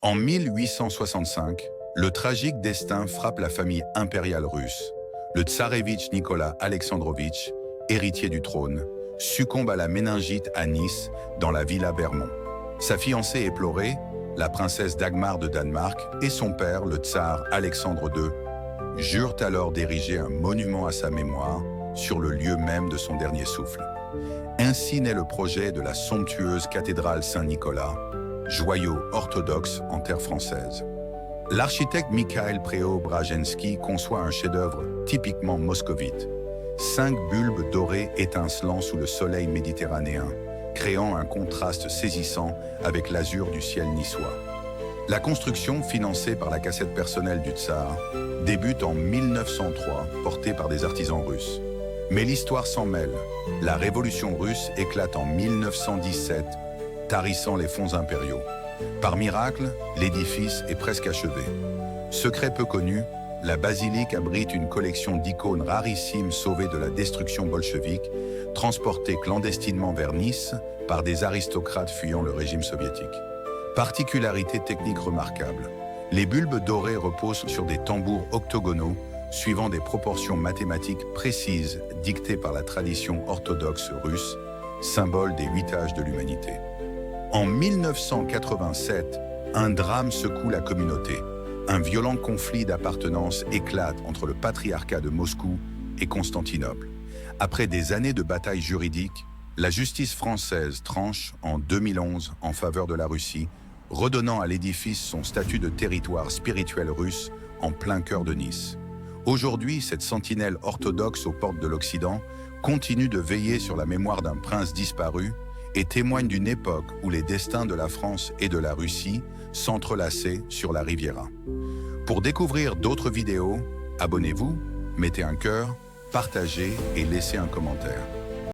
En 1865, le tragique destin frappe la famille impériale russe. Le tsarévitch Nicolas Alexandrovitch, héritier du trône, succombe à la méningite à Nice, dans la villa Bermond. Sa fiancée éplorée, la princesse Dagmar de Danemark, et son père, le tsar Alexandre II, jurent alors d'ériger un monument à sa mémoire sur le lieu même de son dernier souffle. Ainsi naît le projet de la somptueuse cathédrale Saint-Nicolas, joyau orthodoxe en terre française. L'architecte Mikhail Preobrajensky conçoit un chef-d'œuvre typiquement moscovite. 5 bulbes dorés étincelant sous le soleil méditerranéen, créant un contraste saisissant avec l'azur du ciel niçois. La construction, financée par la cassette personnelle du tsar, débute en 1903, portée par des artisans russes. Mais l'histoire s'en mêle. La révolution russe éclate en 1917, tarissant les fonds impériaux. Par miracle, l'édifice est presque achevé. Secret peu connu, la basilique abrite une collection d'icônes rarissimes sauvées de la destruction bolchevique, transportées clandestinement vers Nice par des aristocrates fuyant le régime soviétique. Particularité technique remarquable, les bulbes dorés reposent sur des tambours octogonaux suivant des proportions mathématiques précises dictées par la tradition orthodoxe russe, symbole des 8 âges de l'humanité. En 1987, un drame secoue la communauté. Un violent conflit d'appartenance éclate entre le patriarcat de Moscou et Constantinople. Après des années de batailles juridiques, la justice française tranche en 2011 en faveur de la Russie, redonnant à l'édifice son statut de territoire spirituel russe en plein cœur de Nice. Aujourd'hui, cette sentinelle orthodoxe aux portes de l'Occident continue de veiller sur la mémoire d'un prince disparu et témoigne d'une époque où les destins de la France et de la Russie s'entrelaçaient sur la Riviera. Pour découvrir d'autres vidéos, abonnez-vous, mettez un cœur, partagez et laissez un commentaire.